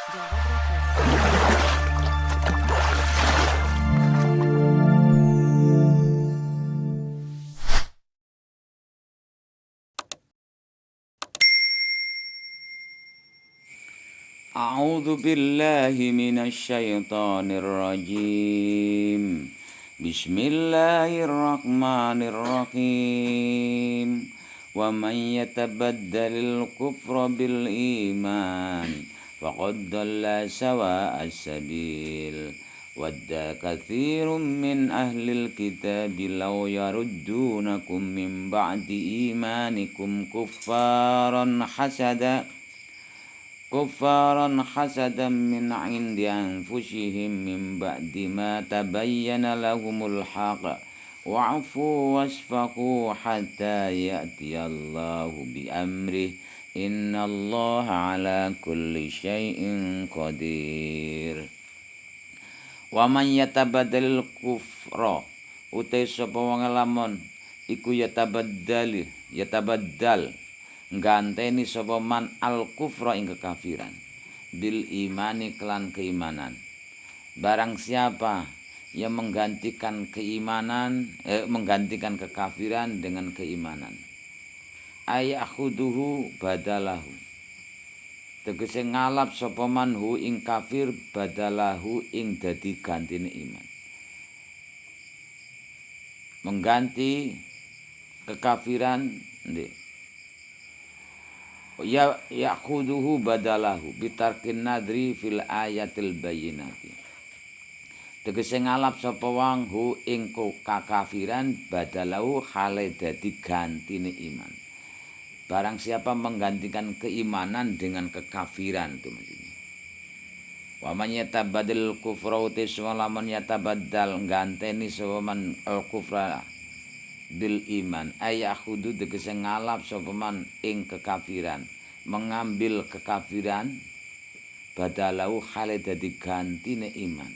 Jawab Review. A'udzu billahi minasy syaithanir rajim. Bismillahirrahmanirrahim. Wa man yatabaddalil kufra bil iman faqad dhalla sawa'as sabil. Wadda katsirun min ahlil kitabi law yaruddunakum min ba'di imanikum kuffaran hasadan min 'indi anfusihim min ba'di ma tabayyana lahumul haqq wa'fu wasfahu hatta ya'tiyallahu bi amrih innallaha 'ala kulli syai'in qadir. Wa man yatabaddalil kufra utai sapa wong lamun iku yatabaddal ngganteni sapa man al kufra ing kekafiran bil imani kelan keimanan. Barang siapa yang menggantikan kekafiran dengan keimanan, ayakhuduhu badalahu, tegese ngalap sapa man hu ing kafir badalahu ing dadi gantine iman. Mengganti kekafiran yakhuduhu badalahu bitarkin nadri fil ayatil bayyinati. Tegese ngalap sapa wong hu ing kekafiran badalahu hale dadi gantine iman. Barang siapa menggantikan keimanan dengan kekafiran itu maksudnya. Wa man yatabaddal kufra utis lamun yatabaddal ganteni sapa man al kufra bil iman ayakhudu tegese ngalap sapa man ing kekafiran, mengambil kekafiran badalau khale dadi gantine iman.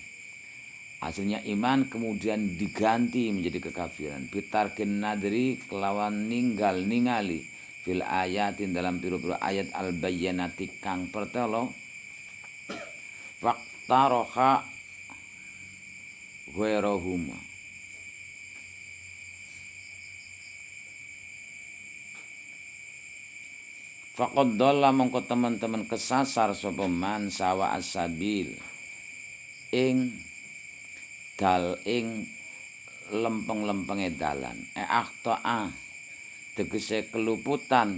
Aslinya iman kemudian diganti menjadi kekafiran. Bitarkin nadri kelawan ningali fil ayatin dalam pira-pira ayat al bayyinati kang pertelo waqtaroha ghairahuma. Faqad dhalla mongko teman-teman kesasar sapa man sawa asabil ing lempeng-lempenge dalan. Akhta'a tegese keluputan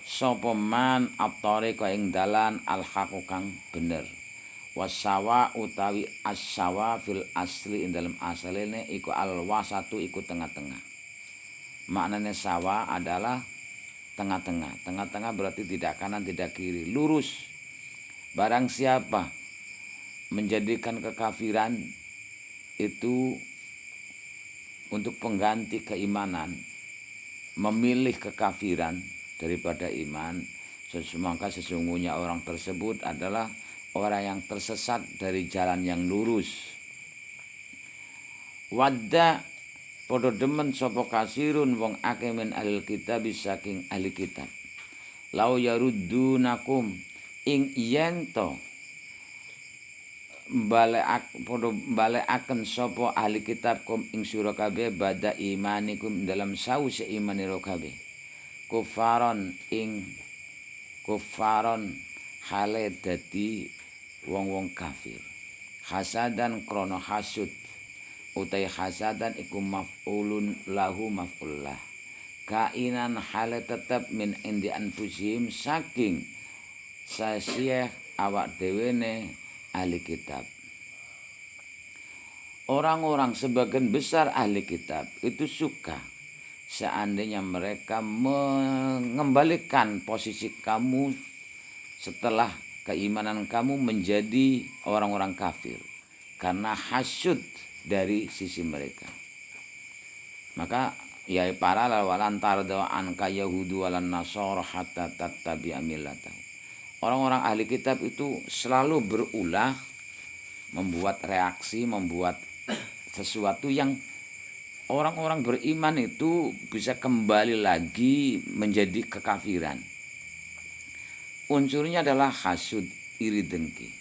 sapa man atariqa ing dalan al haqq kang bener. Wasawa utawi as-sawa fil asli ing dalam asaline iku al wasatu iku tengah-tengah. Maknane sawa adalah tengah-tengah. Tengah-tengah berarti tidak kanan, tidak kiri, lurus. Barang siapa menjadikan kekafiran itu untuk pengganti keimanan, memilih kekafiran daripada iman, maka sesungguhnya orang tersebut adalah orang yang tersesat dari jalan yang lurus. Wadda padha demen sapa kasirun wong akeh min ahli kitab saking ahli kitab. Lau yaruddunakum ing yen to balekaken sapa ahli kitab kum ing sira kabeh bada imanikum dalam sause imanira kabeh. Kufaron hale dadi wong-wong kafir. Hasadan krana hasud utai hasadan iku maf'ulun lahu maf'ullah. Kainan hale tetep min indi anfusihim saking sasieh awak dhewene ahli kitab. Orang-orang sebagian besar ahli kitab itu suka seandainya mereka mengembalikan posisi kamu setelah keimanan kamu menjadi orang-orang kafir karena hasud dari sisi mereka. Maka ya para walantar doan ka yahudu walan nasara hatta tattabi'a millatah. Orang-orang ahli kitab itu selalu berulah membuat reaksi, membuat sesuatu yang orang-orang beriman itu bisa kembali lagi menjadi kekafiran. Unsurnya adalah hasud, iri dengki.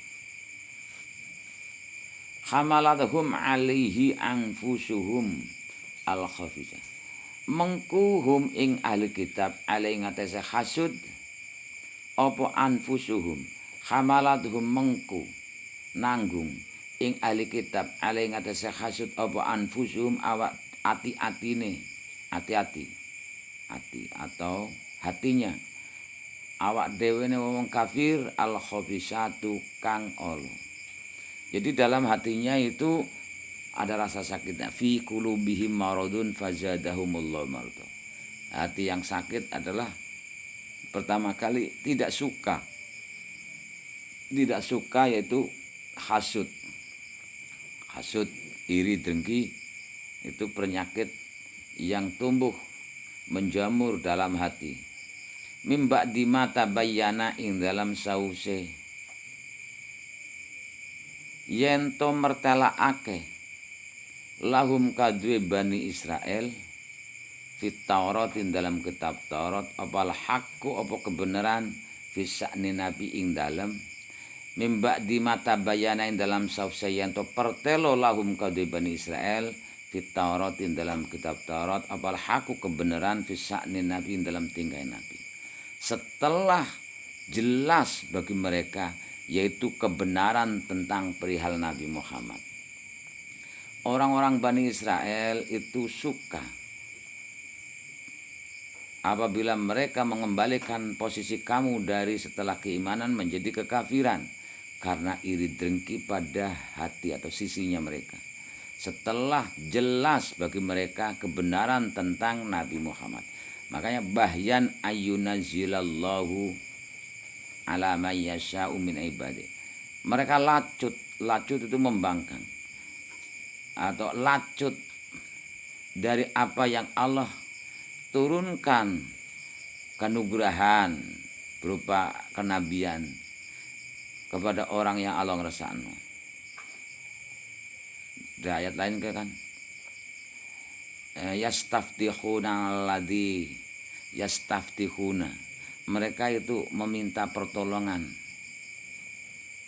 Hamalathum alaihi anfusuhum al-khafisah. Mengkuhum ing ahli kitab alaihi ngatese hasud apa anfusuhum. Hamalathum mengku nanggung ing ahli kitab alaihi ngatese hasud apa anfusuhum awak ati-atine, hati-hati atau hatinya awak dhewe ne wong kafir al-khabisatu kang olo. Jadi dalam hatinya itu ada rasa sakitnya. Fi qulubihim maradun fazadahumullahu marada. Hati yang sakit adalah pertama kali tidak suka. Tidak suka yaitu hasud. Hasud, iri, dengki itu penyakit yang tumbuh menjamur dalam hati. Mimba di mata bayana ing dalam sause yen to mertelaake lahum kadwe Bani Israel fit Taurat dalam kitab Taurat apal hakku apa kebenaran fisakni nabi ing dalam mimba di mata bayana ing dalam sause yen to pertelo lahum kadwe Bani Israel fit Taurat dalam kitab Taurat apal hakku kebenaran fisakni nabi ing dalam tingkah nabi. Setelah jelas bagi mereka yaitu kebenaran tentang perihal Nabi Muhammad. Orang-orang Bani Israel itu suka apabila mereka mengembalikan posisi kamu dari setelah keimanan menjadi kekafiran karena iri dengki pada hati atau sisinya mereka. Setelah jelas bagi mereka kebenaran tentang Nabi Muhammad. Makanya bahyan ayyunazilallahu ala may yasha'u min ibadi. Mereka lacut itu membangkang atau lacut dari apa yang Allah turunkan kenugrahan berupa kenabian kepada orang yang Allah ngersakno. Ada ayat lain kan? Yastaftihuna alladzi yastaftihuna. Mereka itu meminta pertolongan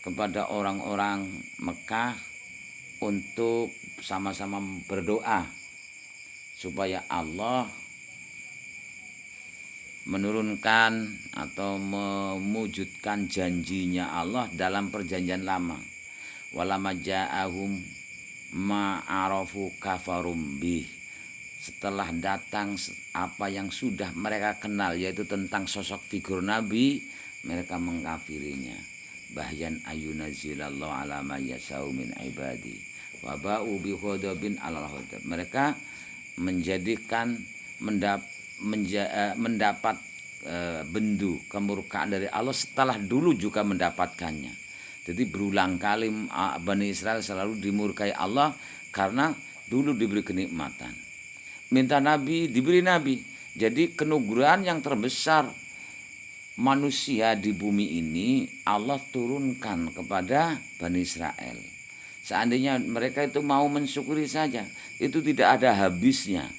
kepada orang-orang Mekah untuk sama-sama berdoa supaya Allah menurunkan atau mewujudkan janjinya Allah dalam perjanjian lama. Walama ja'ahum ma'arafu kafarum bih. Setelah datang apa yang sudah mereka kenal yaitu tentang sosok figur Nabi, mereka mengkafirinya. Bahyan ayunazilallahu ala may yasha'u min ibadi wa ba'u bi ghadabin 'alal ghadab. Mereka menjadikan mendapat bendu kemurkaan dari Allah setelah dulu juga mendapatkannya. Jadi berulang kali Bani Israel selalu dimurkai Allah karena dulu diberi kenikmatan. Minta nabi, diberi nabi. Jadi kenugrahan yang terbesar manusia di bumi ini Allah turunkan kepada Bani Israel. Seandainya mereka itu mau mensyukuri saja, itu tidak ada habisnya.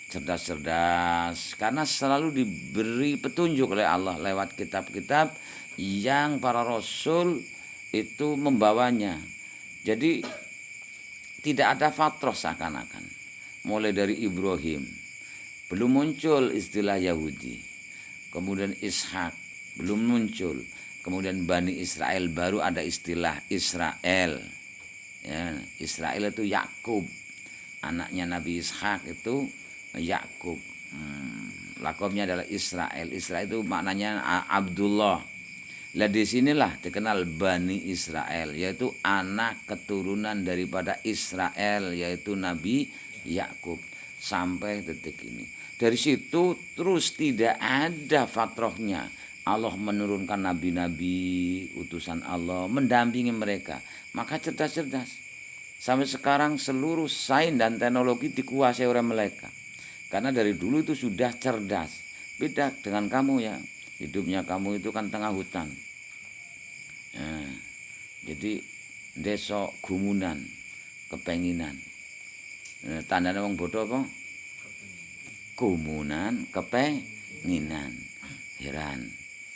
Cerdas-cerdas karena selalu diberi petunjuk oleh Allah lewat kitab-kitab yang para rasul itu membawanya. Jadi tidak ada fatrah seakan-akan. Mulai dari Ibrahim belum muncul istilah Yahudi, kemudian Ishak belum muncul, kemudian Bani Israel baru ada istilah Israel. Ya, Israel itu Yakub, anaknya Nabi Ishak itu Yakub. Lakobnya adalah Israel. Israel itu maknanya Abdullah. Lah di sinilah dikenal Bani Israel, yaitu anak keturunan daripada Israel, yaitu Nabi Yakub sampai detik ini. Dari situ terus tidak ada fatrohnya. Allah menurunkan nabi-nabi utusan Allah mendampingi mereka. Maka cerdas-cerdas. Sampai sekarang seluruh sains dan teknologi dikuasai oleh mereka. Karena dari dulu itu sudah cerdas. Beda dengan kamu ya. Hidupnya kamu itu kan tengah hutan. Nah, jadi desa gumunan, kepenginan. Tandanya wong bodoh apa? Gumunan, kepenginan. Heran,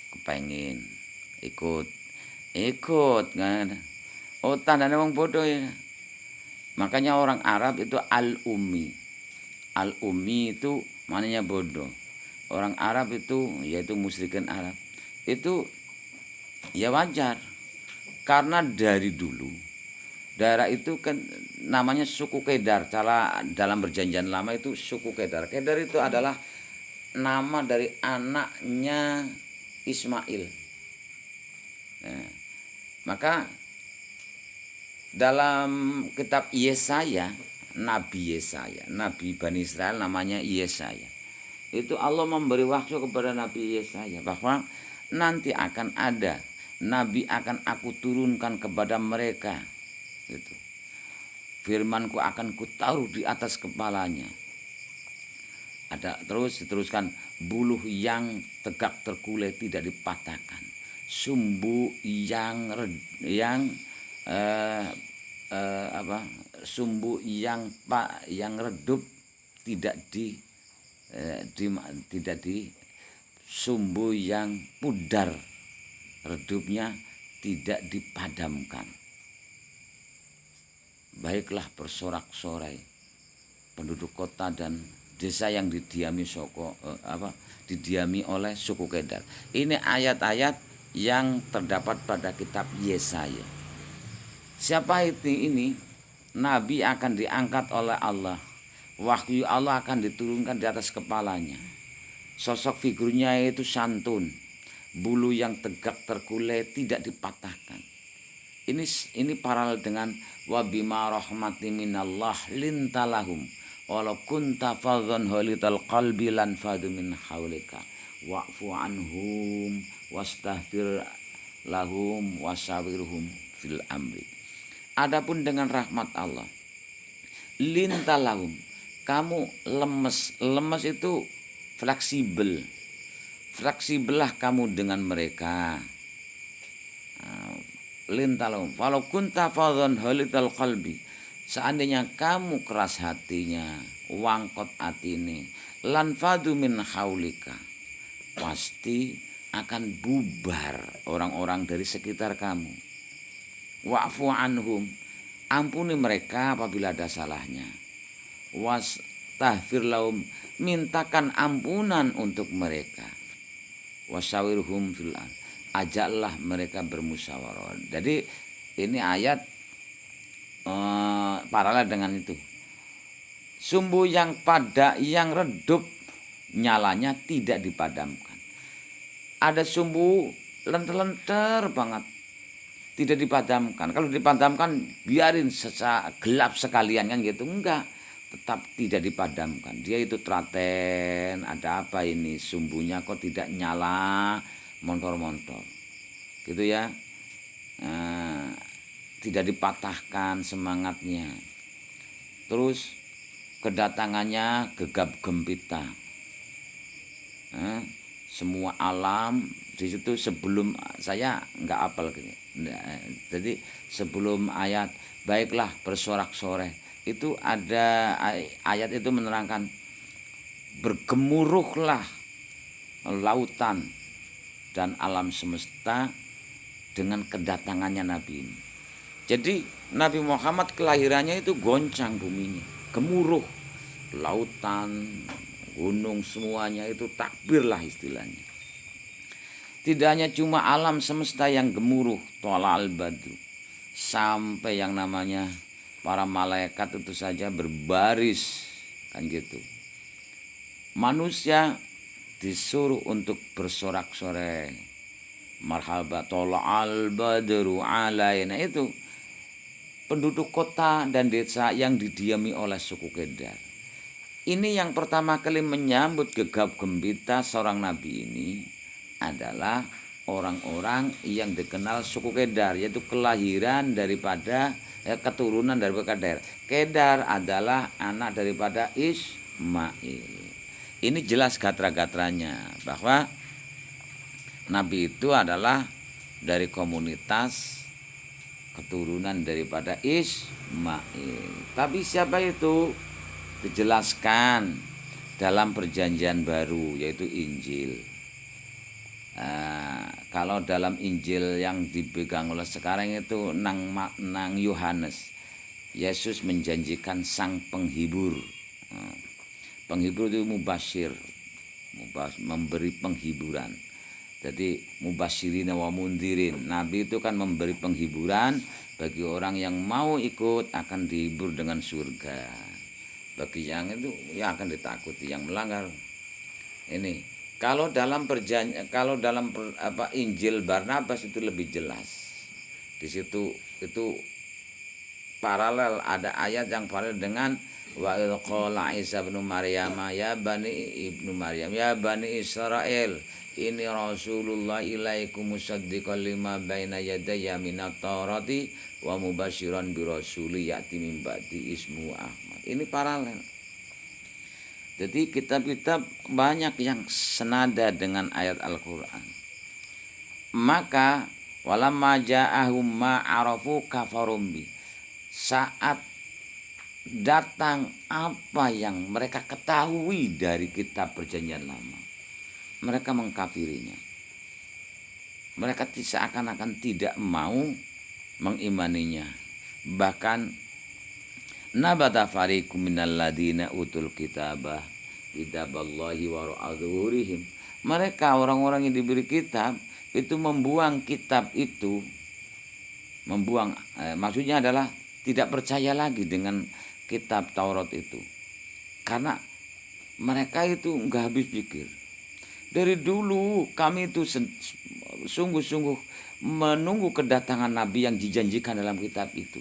kepengin ikut Ikut kan. Oh, tandanya wong bodoh ya. Makanya orang Arab itu al-ummi. Al-ummi itu maknanya bodoh. Orang Arab itu yaitu musyrikin Arab. Itu ya wajar. Karena dari dulu daerah itu kan namanya suku Kedar. Cara dalam perjanjian lama itu suku Kedar. Kedar itu adalah nama dari anaknya Ismail. Nah, maka dalam kitab Yesaya, Nabi Yesaya, Nabi Bani Israel namanya Yesaya. Itu Allah memberi wahyu kepada Nabi Yesaya bahwa nanti akan ada nabi akan aku turunkan kepada mereka. Itu. Firmanku akan kutaruh di atas kepalanya. Ada terus diteruskan, buluh yang tegak terkulai tidak dipatahkan, sumbu yang sumbu yang redup tidak di sumbu yang pudar redupnya tidak dipadamkan. Baiklah bersorak-sorai penduduk kota dan desa yang didiami oleh suku Kedar. Ini ayat-ayat yang terdapat pada kitab Yesaya. Siapa ini? Nabi akan diangkat oleh Allah. Wahyu Allah akan diturunkan di atas kepalanya. Sosok figurnya itu santun. Bulu yang tegak terkulai tidak dipatahkan. Ini paralel dengan wa bima rahmati minallah lintalahum walau kunta fadhan halital qalbi lan fadu min haulika wa'fu anhum wastaghfir lahum wasawirhum fil amri. Adapun dengan rahmat Allah, lintalahum, kamu lemes itu fleksibel. Fleksibellah kamu dengan mereka. Lintalahum walau kunta fadhan halital qalbi, seandainya kamu keras hatinya, wangkot atine, lan fadu min haulika, pasti akan bubar orang-orang dari sekitar kamu. Wa'fu anhum, ampuni mereka apabila ada salahnya. Wastaghfir lahum, mintakan ampunan untuk mereka. Wasawirhum fil amr, ajaklah mereka bermusyawarah. Jadi ini ayat paralel dengan itu. Sumbu yang redup nyalanya tidak dipadamkan. Ada sumbu lenter-lenter banget, tidak dipadamkan. Kalau dipadamkan biarin gelap sekalian kan gitu. Enggak, tetap tidak dipadamkan. Dia itu telaten, ada apa ini sumbunya kok tidak nyala, montor-montor gitu ya. Tidak dipatahkan semangatnya. Terus kedatangannya gegap gempita. Semua alam di situ sebelum saya nggak apal gitu. Jadi sebelum ayat baiklah bersorak-sorai itu ada ayat itu menerangkan bergemuruhlah lautan dan alam semesta dengan kedatangannya Nabi ini. Jadi Nabi Muhammad kelahirannya itu goncang buminya, gemuruh, lautan, gunung semuanya itu takbir lah istilahnya. Tidak hanya cuma alam semesta yang gemuruh, tola al-badru, sampai yang namanya para malaikat itu saja berbaris kan gitu. Manusia disuruh untuk bersorak-sorai, marhaba tola al-badru alaina. Itu penduduk kota dan desa yang didiami oleh suku Kedar. Ini yang pertama kali menyambut gegap gempita seorang nabi ini adalah orang-orang yang dikenal suku Kedar, yaitu kelahiran daripada keturunan daripada Kedar. Kedar adalah anak daripada Ismail. Ini jelas gatra-gatranya bahwa nabi itu adalah dari komunitas keturunan daripada Ismail. Tapi siapa itu? Dijelaskan dalam perjanjian baru yaitu Injil. Kalau dalam Injil yang dipegang oleh sekarang itu nang Yohanes, Yesus menjanjikan sang penghibur. Penghibur itu mubasyir, memberi penghiburan. Jadi mubasyirina wa mundirin. Nabi itu kan memberi penghiburan bagi orang yang mau ikut akan dihibur dengan surga. Bagi yang itu ya akan ditakuti yang melanggar. Ini kalau dalam Injil Barnabas itu lebih jelas. Di situ itu paralel, ada ayat yang paralel dengan wa qala Isa bin Maryam ya bani ibnu Maryam ya bani Israel ini Rasulullah ilaikum musaddiqan lima baina yadayya minat taurati wa mubasyiran bi rasuli ya'ti min ba'di ismu Ahmad. Ini paralel. Jadi kitab-kitab banyak yang senada dengan ayat Al-Qur'an. Maka walamma ja'ahum ma arafu kafarum bi. Saat datang apa yang mereka ketahui dari kitab perjanjian lama, mereka mengkafirinya. Mereka seakan-akan tidak mau mengimaninya. Bahkan nabata fariqum minal ladina utul kitaballahi wara'a zuhurihim. Mereka orang-orang yang diberi kitab itu membuang kitab itu, maksudnya adalah tidak percaya lagi dengan kitab Taurat itu, karena mereka itu nggak habis pikir. Dari dulu kami itu sungguh-sungguh menunggu kedatangan Nabi yang dijanjikan dalam kitab itu.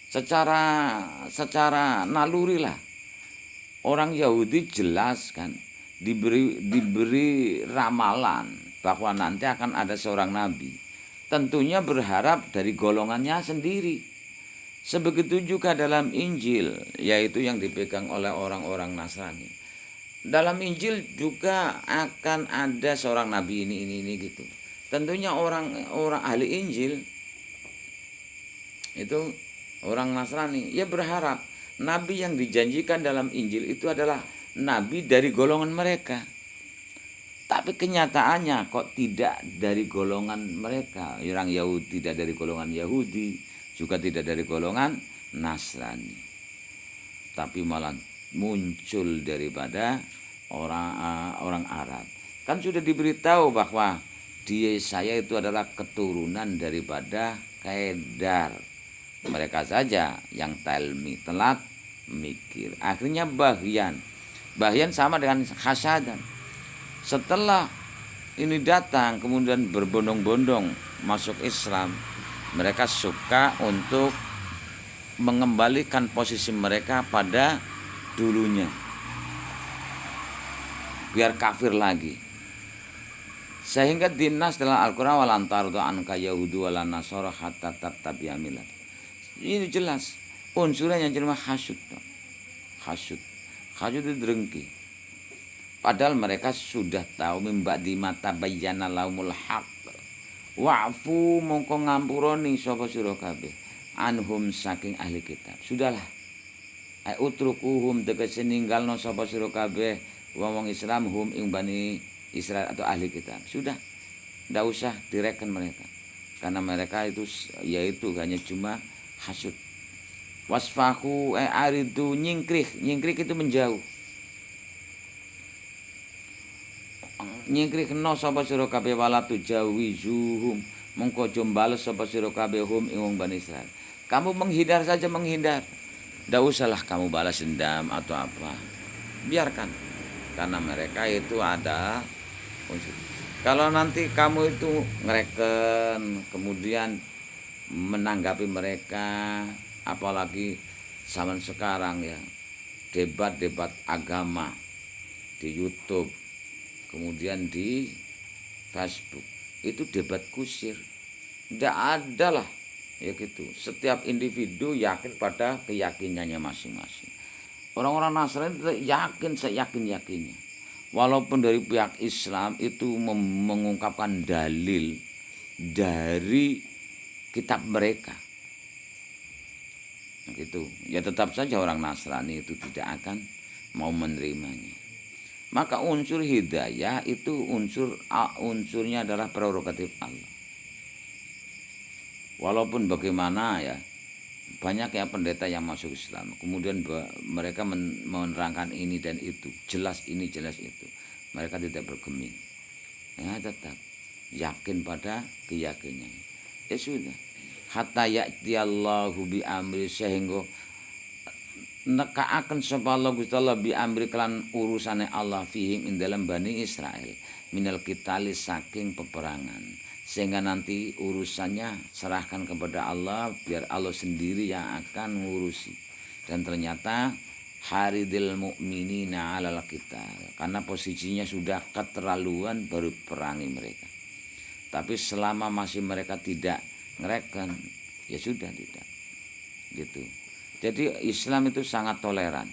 Secara naluri lah, orang Yahudi jelas kan diberi ramalan bahwa nanti akan ada seorang Nabi. Tentunya berharap dari golongannya sendiri. Sebegitu juga dalam Injil, yaitu yang dipegang oleh orang-orang Nasrani. Dalam Injil juga akan ada seorang nabi ini gitu. Tentunya orang ahli Injil itu orang Nasrani, ya berharap nabi yang dijanjikan dalam Injil itu adalah nabi dari golongan mereka. Tapi kenyataannya kok tidak dari golongan mereka. Orang Yahudi tidak dari golongan Yahudi, juga tidak dari golongan Nasrani, tapi malah muncul daripada orang Arab. Kan sudah diberitahu bahwa saya itu adalah keturunan daripada Kedar. Mereka saja yang telat mikir. Akhirnya Bahyan sama dengan Hasadan. Setelah ini datang kemudian berbondong-bondong masuk Islam, mereka suka untuk mengembalikan posisi mereka pada dulunya, biar kafir lagi. Sehingga dinas dalam Al-Quran walantardu anka yahudu wala nasara hatta tattabi'a millat. Ini jelas unsurnya yang cuma hasud itu dengki. Padahal mereka sudah tahu mimba'di mata bayyana laumul haq. Wa'fu mongko ngampuroni sapa sira kabeh anhum saking ahli kitab. Sudahlah. Utrukuhum tegese ninggalno sapa sira kabeh wong Islam hum ing bani Israel atau ahli kitab. Sudah. Enggak usah direken mereka. Karena mereka itu yaitu hanya cuma hasud. Wasfahu aridu nyingkrik itu menjauh. Nyingkrik no sapa sira kabeh wala tujawizuhum mongko aja bales sapa sira kabeh hum ing Bani Israil. Kamu menghindar saja menghindar. Enggak usahlah kamu balas dendam atau apa. Biarkan. Karena mereka itu ada unsur. Kalau nanti kamu itu ngereken kemudian menanggapi mereka, apalagi zaman sekarang ya, debat-debat agama di YouTube, kemudian di Facebook, itu debat kusir. Tidak ada lah ya gitu. Setiap individu yakin pada keyakinannya masing-masing. Orang-orang Nasrani yakin seyakin-yakinnya. Walaupun dari pihak Islam itu mengungkapkan dalil dari kitab mereka. Gitu. Ya tetap saja orang Nasrani itu tidak akan mau menerimanya. Maka unsur hidayah itu unsurnya adalah prerogatif Allah. Walaupun bagaimana ya, banyak ya pendeta yang masuk Islam, kemudian mereka menerangkan ini dan itu, jelas ini jelas itu, mereka tidak bergeming, ya tetap yakin pada keyakinan. Ya sudah, hatta ya'tiyallahu bi amri, sehingga nekaaken sapa Allah Gusti Allah bi amri kelan urusane Allah fihim ing dalam Bani Israel minal kitali, saking peperangan, sehingga nanti urusannya serahkan kepada Allah, biar Allah sendiri yang akan ngurusi. Dan ternyata haridil mu'minina alal qital, karena posisinya sudah keterlaluan baru perangi mereka. Tapi selama masih mereka tidak ngereken, ya sudah tidak gitu. Jadi Islam itu sangat toleran,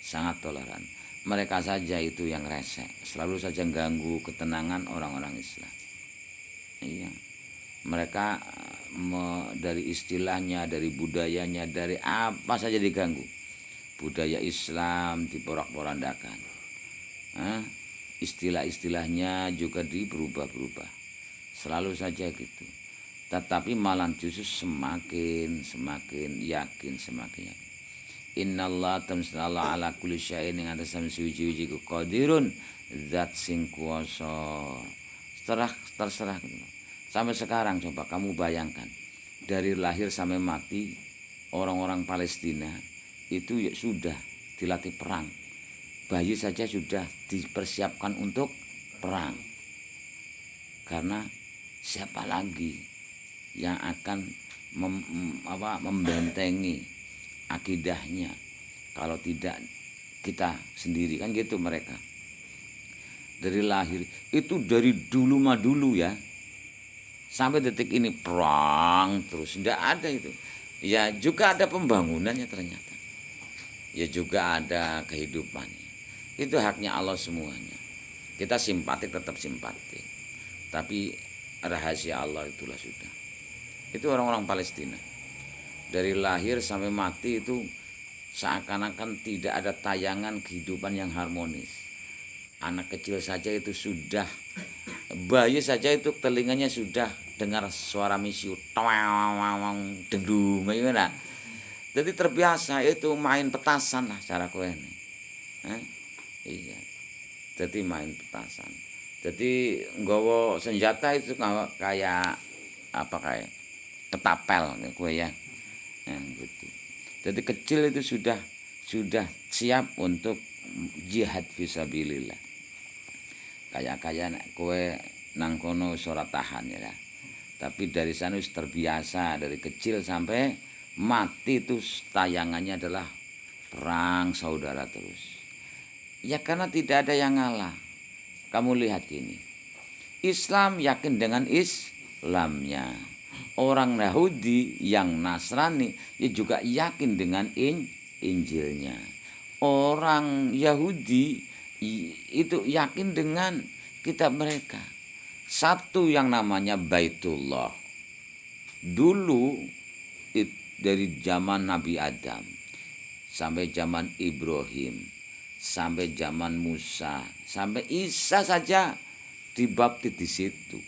sangat toleran. Mereka saja itu yang resek, selalu saja ganggu ketenangan orang-orang Islam. Iya, mereka dari istilahnya, dari budayanya, dari apa saja diganggu. Budaya Islam diporak-porandakan, istilah-istilahnya juga diberubah-berubah, selalu saja gitu. Tetapi malah justru semakin yakin, semakin yakin. Innallaha tamsallallahu ala kulli syai'in ing atas suci-suci qadirun, zat sing kuwasa. Terserah. Sampai sekarang coba kamu bayangkan, dari lahir sampai mati orang-orang Palestina itu ya sudah dilatih perang. Bayi saja sudah dipersiapkan untuk perang. Karena siapa lagi yang akan membentengi akidahnya kalau tidak kita sendiri, kan gitu mereka. Dari lahir itu, dari dulu ya, sampai detik ini perang terus, tidak ada itu. Ya juga ada pembangunannya ternyata, ya juga ada kehidupannya. Itu haknya Allah semuanya. Kita simpatik tetap simpatik, tapi rahasia Allah itulah sudah. Itu orang-orang Palestina dari lahir sampai mati itu seakan-akan tidak ada tayangan kehidupan yang harmonis. Anak kecil saja itu sudah, bayi saja itu telinganya sudah dengar suara misiu, dendung, gimana? Jadi terbiasa itu main petasan lah cara kowe ini. Iya, jadi main petasan. Jadi nggawa senjata itu kayak apa, kayak ketapel kue ya, gitu. Jadi kecil itu sudah siap untuk jihad fisabilillah. Kayak kue nangkono surat tahan ya. Tapi dari sana terbiasa, dari kecil sampai mati itu tayangannya adalah perang saudara terus. Ya karena tidak ada yang ngalah. Kamu lihat gini, Islam yakin dengan Islamnya. Orang Yahudi yang Nasrani ya juga yakin dengan Injilnya. Orang Yahudi itu yakin dengan kitab mereka. Satu yang namanya Baitullah. Dulu dari zaman Nabi Adam sampai zaman Ibrahim, sampai zaman Musa, sampai Isa saja dibaptis di situ.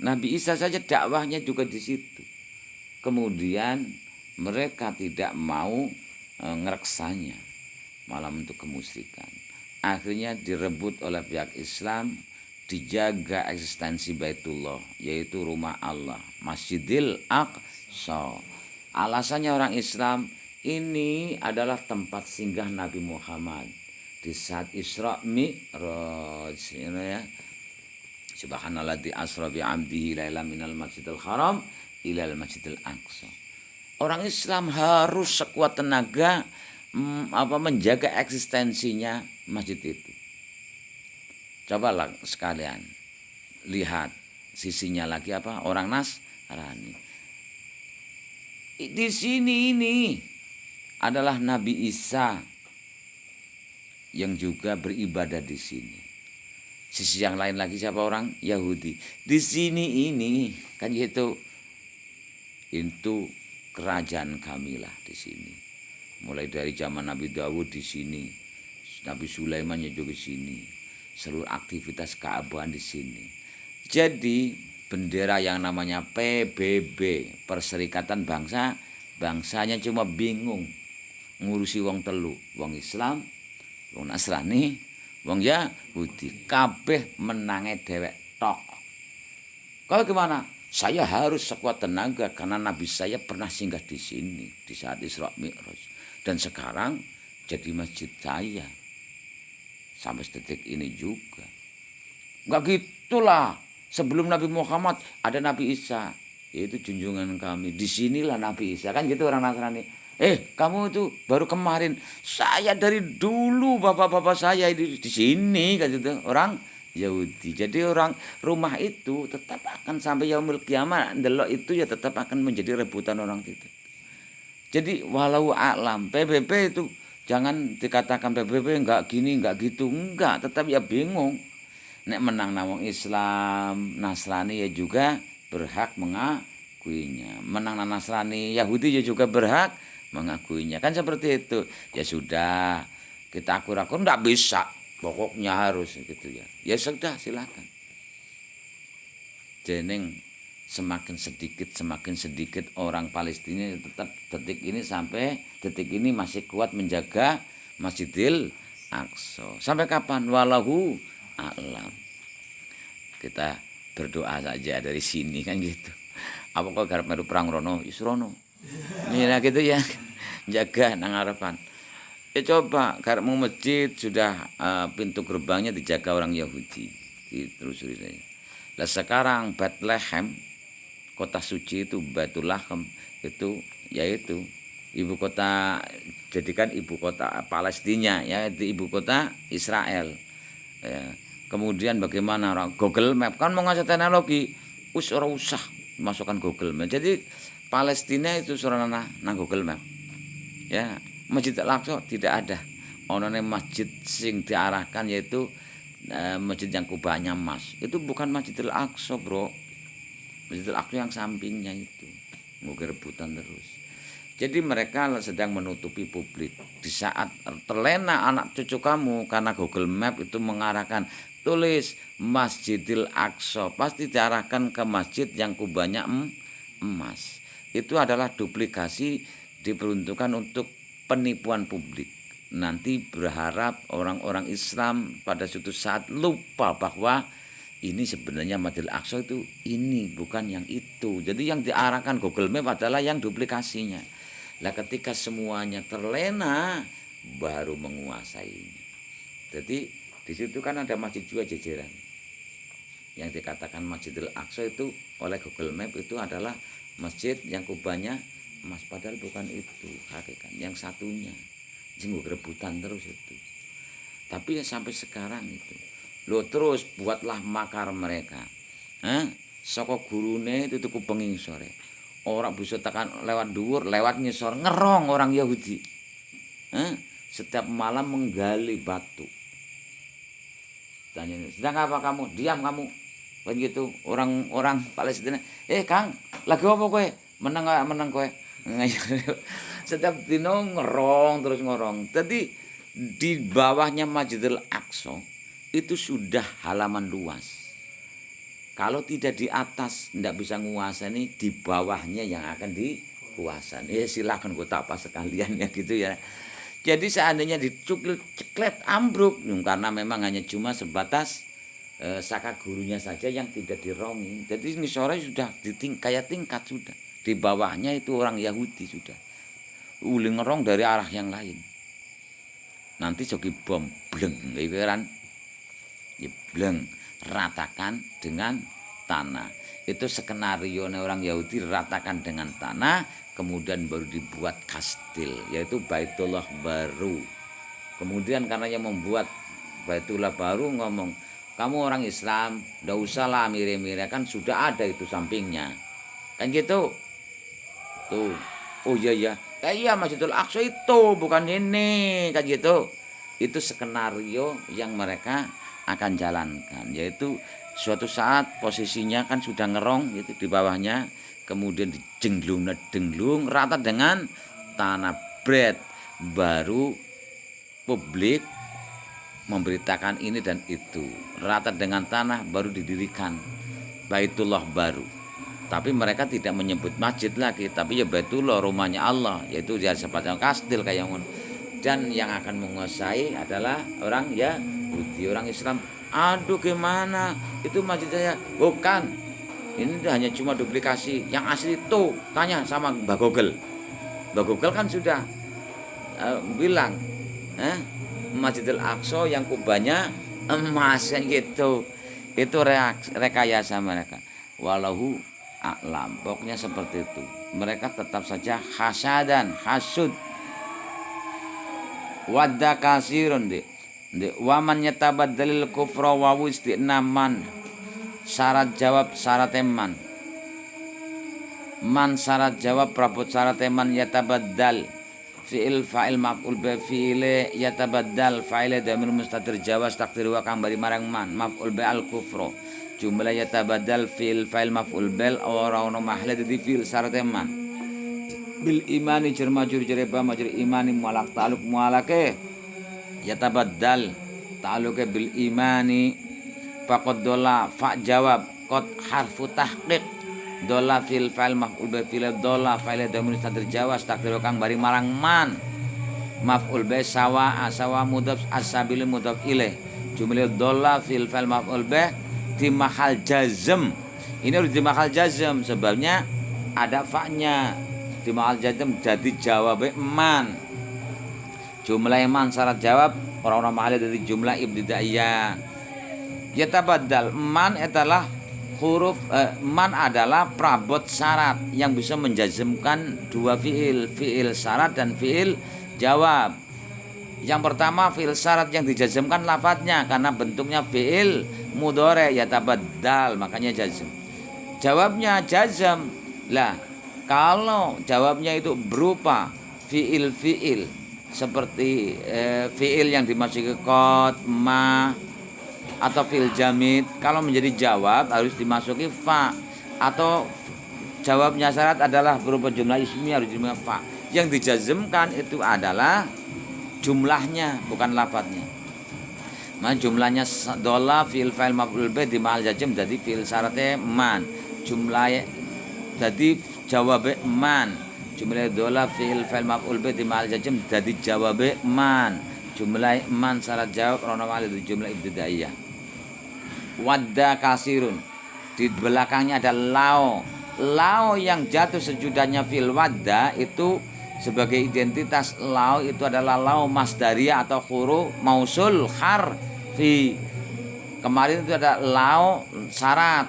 Nabi Isa saja dakwahnya juga di situ. Kemudian mereka tidak mau ngereksanya, malah untuk kemusyrikan. Akhirnya direbut oleh pihak Islam, dijaga eksistensi Baitullah, yaitu rumah Allah, Masjidil Aqsa. Alasannya orang Islam, ini adalah tempat singgah Nabi Muhammad di saat Isra Mi'raj, ya. Subhanalladzi asra bi 'abdihi lailan minal masjidil haram ilal masjidil aqsa. Orang Islam harus sekuat tenaga menjaga eksistensinya masjid itu. Cobalah sekalian lihat sisinya lagi apa, orang Nasrani. Di sini ini adalah Nabi Isa yang juga beribadah di sini. Sisi yang lain lagi siapa, orang Yahudi. Di sini ini kan gitu. Itu kerajaan kamilah di sini. Mulai dari zaman Nabi Dawud di sini Nabi Sulaiman ya juga di sini. Seluruh aktivitas keabahan di sini. Jadi bendera yang namanya PBB, Perserikatan Bangsa, bangsanya cuma bingung ngurusi wong telu, wong Islam, wong Nasrani, wong Yahudi, kabeh menange dewek tok. Kalau gimana? Saya harus sekuat tenaga karena Nabi saya pernah singgah di sini di saat Isra Mi'raj. Dan sekarang jadi masjid saya. Sampai detik ini juga. Enggak gitulah. Sebelum Nabi Muhammad ada Nabi Isa. Itu junjungan kami. Disinilah Nabi Isa. Kan gitu orang Nasrani. Kamu itu baru kemarin. Saya dari dulu bapak-bapak saya di sini. Kan gitu. Orang Yahudi. Jadi orang rumah itu tetap akan sampai yaumil kiamat, ndelok itu ya tetap akan menjadi rebutan orang itu. Jadi walau a'lam, PBB itu jangan dikatakan PBB enggak gini, enggak gitu, enggak, tetap ya bingung. Nek menang nawang Islam, Nasrani ya juga berhak mengakuinya. Menang Nasrani, Yahudi ya juga berhak mengakuinya. Kan seperti itu. Ya sudah, kita akur-akur enggak bisa. Pokoknya harus gitu ya. Ya sudah silakan. Jeneng semakin sedikit orang Palestina tetap detik ini sampai detik ini masih kuat menjaga Masjidil Aqsa. Sampai kapan? Walahu a'lam. Kita berdoa saja dari sini kan gitu. Apa kok garap meru perang rono? Isrono. Mira gitu ya. Jaga nang harapan. Ya coba, karena mau masjid sudah pintu gerbangnya dijaga orang Yahudi. Ditelusuri saya. Lah sekarang Bethlehem, kota suci itu Baitul Laham itu yaitu ibu kota, jadikan ibu kota Palestina ya, itu ibu kota Israel. Ya. Kemudian bagaimana orang Google Map kan mau ngasih teknologi, ora usah masukkan Google Map. Jadi Palestina itu surana nang Google Map. Ya. Masjid Al-Aqsa tidak ada. Onone masjid sing diarahkan yaitu masjid yang kubahnya emas. Itu bukan Masjid Al-Aqsa, Bro. Masjid Al-Aqsa yang sampingnya itu. Mungkin rebutan terus. Jadi mereka sedang menutupi publik. Di saat terlena anak cucu kamu karena Google Map itu mengarahkan tulis Masjidil Aqsa, pasti diarahkan ke masjid yang kubahnya emas. Itu adalah duplikasi, diperuntukkan untuk penipuan publik. Nanti berharap orang-orang Islam pada suatu saat lupa bahwa ini sebenarnya Masjidil Aqsa itu ini bukan yang itu. Jadi yang diarahkan Google Map adalah yang duplikasinya. Lah ketika semuanya terlena baru menguasainya. Jadi di situ kan ada masjid juga jajaran. Yang dikatakan Masjidil Aqsa itu oleh Google Map itu adalah masjid yang kubahnya emas, padahal bukan itu hakikat. Yang satunya jenguk rebutan terus itu. Tapi sampai sekarang itu lo terus buatlah makar mereka. Saka gurune itu tuku bengi sore. Orang bisa tekan lewat dhuwur, lewat ngisor, ngerong orang Yahudi. Setiap malam menggali batu. Tanya, sedang apa kamu? Diam kamu. Begitu orang-orang Palestina. Kang, lagi apa kowe? Menang kowe. Setiap dino ngerong terus ngorong. Jadi di bawahnya Masjidil Aqsa itu sudah halaman luas. Kalau tidak di atas tidak bisa nguasani, di bawahnya yang akan dikuasani. Silakan kota apa sekalian ya gitu ya. Jadi seandainya dicukil ceklet ambruk karena memang hanya cuma sebatas saka gurunya saja yang tidak dirongi. Jadi ini sore sudah kayak tingkat sudah. Di bawahnya itu orang Yahudi sudah. Uli ngerong dari arah yang lain. Nanti joki bom bleng, kan? Bleng, ratakan dengan tanah. Itu skenario orang Yahudi, ratakan dengan tanah, kemudian baru dibuat kastil, yaitu Baitullah baru. Kemudian karena yang membuat Baitullah baru ngomong, kamu orang Islam, ndak usah lah mirip-mirip, kan sudah ada itu sampingnya. Kan gitu. Tuh. Oh iya. Iya Masjidil Aqsa itu bukan ini, kan gitu. Itu skenario yang mereka akan jalankan, yaitu suatu saat posisinya kan sudah ngerong itu di bawahnya, kemudian denglung rata dengan tanah bret, baru publik memberitakan ini dan itu. Rata dengan tanah baru didirikan Baitullah baru. Tapi mereka tidak menyebut masjid lagi, tapi ya Baitullah, rumahnya Allah, yaitu dia seperti kastil kayak ngono. Dan yang akan menguasai adalah orang Yahudi, orang Islam. Aduh gimana? Itu masjid saya. Bukan. Ini hanya cuma duplikasi. Yang asli itu tanya sama Mbak Google. Mbak Google kan sudah bilang, Masjidil Aqsa yang kubahnya emas kan gitu. Itu rekayasa mereka. Walau a'lam, pokoknya seperti itu. Mereka tetap saja hasud. Wadda kasirun waman yatabaddalil kufra wa wistinaman. Syarat jawab syarat eman. Man syarat jawab prabot syarat eman yatabaddal. Fi'il fa'il maf'ul bi fi'il yatabaddal fa'il damir mustatir jawaz takdir wa kang bari marang man maf'ul bi al kufra. Jumlah yatabaddal fi'il fa'il maf'ul bil ora ono mahle di fi'il syarat eman. Bil imani jar majrur jar ba majrur imani mualaq ta'alluq mualake yatabaddal ta'alluqe bil imani faqad dola fa jawab qad harfu tahqiq dola fil fa'il maf'ul bi fil dola fa'il damir mustatir jawaz takdir kang bari marang man maf'ul bi sawa mudhaf asabil mudhaf ilaih jumlah dola fil fa'il maf'ul bi di mahal jazm. Ini harus di mahal jazm sebabnya ada fa-nya. Di mahal jazm jadi jawab man. Jumlah man syarat jawab orang-orang mahal dari jumlah ibtidaiyah. Yatabaddal man adalah huruf man adalah prabot syarat yang bisa menjazmkan dua fiil syarat dan fiil jawab. Yang pertama fiil syarat yang dijazmkan lafadznya karena bentuknya fiil mudhari yatabaddal makanya jazm. Jawabnya jazm. Lah, kalau jawabnya itu berupa fiil seperti fiil yang dimasuki qad, ma atau fiil jamid, kalau menjadi jawab harus dimasuki fa atau jawabnya syarat adalah berupa jumlah ismi harus dimasuki fa. Yang dijazmkan itu adalah jumlahnya bukan lafadznya. Man jumlahnya dola fi'il fa'il maf'ul bih di mahal jazm jadi fi'il syaratnya man. Jumlah jadi jawab man. Jumlah dola fi'il fa'il maf'ul bih di mahal jazm jadi jawab man. Jumlah man syarat jawab rono wali itu jumlah ibtidaiyah. Wadda kasirun. Di belakangnya ada lao. Lao yang jatuh sejudahnya fil wadda itu sebagai identitas lao itu adalah lao masdariyah atau huruf mausul harfi. Kemarin itu ada lao syarat.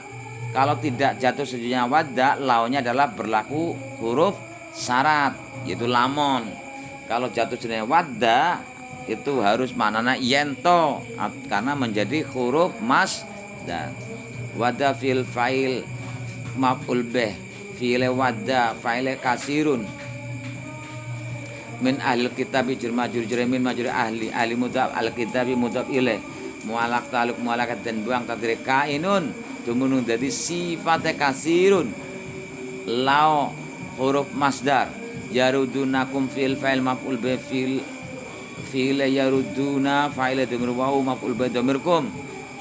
Kalau tidak jatuh sejudahnya wadda, laonya adalah berlaku huruf syarat yaitu lamon. Kalau jatuh sejudahnya wadda itu harus manana yento karena menjadi huruf masdar. Wadda fil fa'il maf'ul bih fi'il wadda fa'il kasirun min ahli kitabi majrur min majrur ahli mudhaf al kitabi mudhaf ilaih mualaq ta'alluq mualakat dan buang takdir kainun dumunung dadi sifate kasirun lao huruf masdar yarudunakum fil fa'il maf'ul bi fil yaruduna fa'il damir wa maf'ul bi damirkum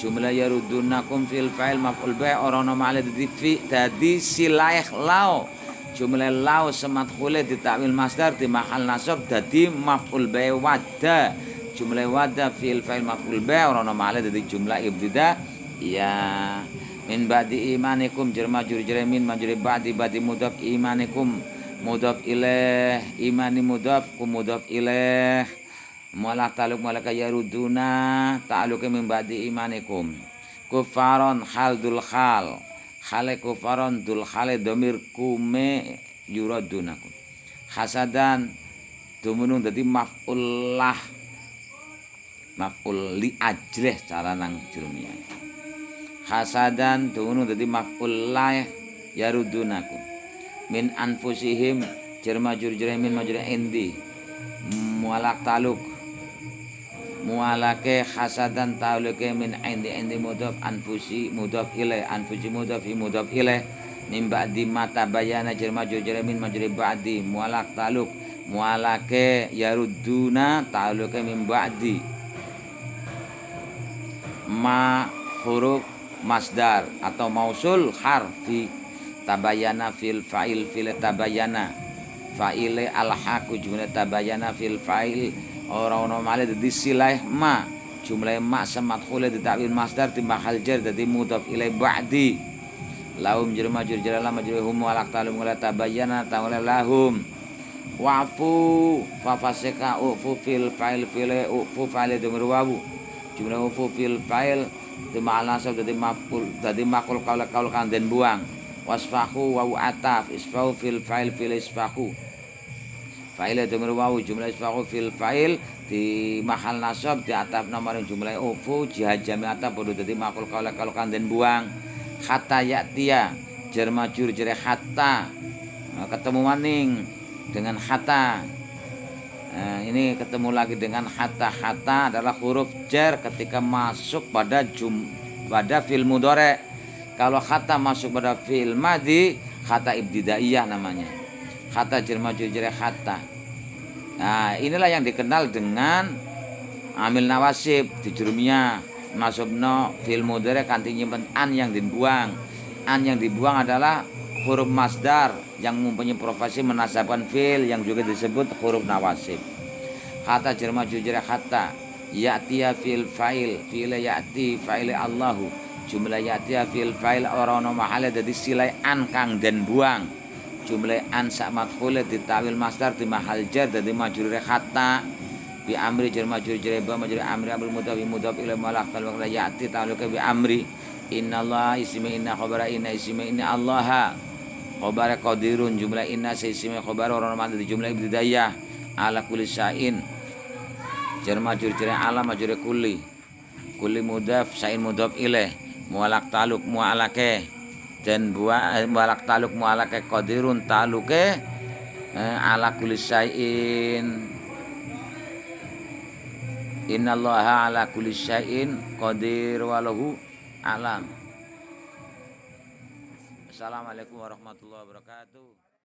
jumlah yarudunakum fil fa'il maf'ul bi orana ma'al dadi silaih lao jumlah lao semat khule ditakwil masdar di mahal nasab dadi maf'ul bi wadda jumlah wadda fil fa'il maf'ul bi orana ma'al dadi jumlah ibtida ya min ba'di imanikum jar majrur jar min majrur ba'di mudhaf imanikum mudhaf ilaih imani mudhaf kum mudhaf ilaih mualaq ta'alluq mualaka yaruduna ta'alluq min ba'di imanikum kufaron hal dul khal khale kufaron dul khale domir kume yuradunakum hasadan dumunung dadi maf'ul li ajleh cara nang jurumiyah hasadan dumunung dadi maf'ul la yarudunakum min anfusihim jar majrur jar min majrur indi mualaq ta'alluq mualake hasadan ta'alluqe min indi mudhaf anfusi mudhaf ilaih anfusi mudhaf ilaih min ba'di mata bayana jar majrur jar min majrur ba'di mualaq ta'alluq mualake yaruduna ta'alluqe min ba'di ma huruf masdar atau mausul harfi tabayana fil fa'il fil tabayana fa'ile alhaqu jumlah tabayana fil fa'il orang male dadi silah ma jumlah ma samadkhule ditakwil masdar di mahal jar dadi mudhaf ilai ba'di lahum jerma jurjala majruhum walaq talum la tabayana ta'ala lahum wa'fu fa fasika ufu fil fa'il fil ufu fa'il demir wawu jumlah ufu fil fa'il di ma'al nasab dadi maf'ul dadi maqul qaul kang den buang wasfahu wa ataf isfahu fil fa'il fil isfahu fa'il demir wawu jumlah isfahu fil fa'il di mahal nasab di ataf nomor jumlah ufu jihad jami ataf bodo dadi maqul qaul kang den buang hatta ya'tiya jar majrur jere hatta ketemu maning dengan hatta. Ini ketemu lagi dengan hatta. Hatta adalah huruf jar ketika masuk pada fil mudhari. Kalau hatta masuk pada fil madhi, hatta ibtidaiyah namanya. Hatta jar majrur jar hatta. Nah, inilah yang dikenal dengan amil nawasib di jurumiyah. Nasabna fil mudhari kanthi nyimpen an yang dibuang. An yang dibuang adalah huruf masdar yang mempunyai profesi menasabkan fil yang juga disebut huruf nawasib. Kata jar majrur jar hatta ya'tiya fil fa'il fil ya'ti fa'il Allahu jumlah ya'tiya fil fa'il ora ono mahale dadi silai an kang den buang jumlah an sak madkhule ditawil masdar di mahal jar dadi majrur hatta bi amri jar majrur jar ba majrur amri abul mudhaf ila malaq tal wa ya'ti ta'aluka bi amri innallaha ismi inna khabara inna ismi inna allaha khabar qadirun jumlah inna sismi khabar orang mandi di jumlah ibtidaiyah ala kulli syai'in jar majrur jar ala majrur kulli mudhaf syai'in mudhaf ilaih mualaq taluk mualake dan mualaq taluk mualake qadirun taluke ala kulli syai'in innallaha ala kulli syai'in qadir walahu alam. Assalamualaikum warahmatullahi wabarakatuh.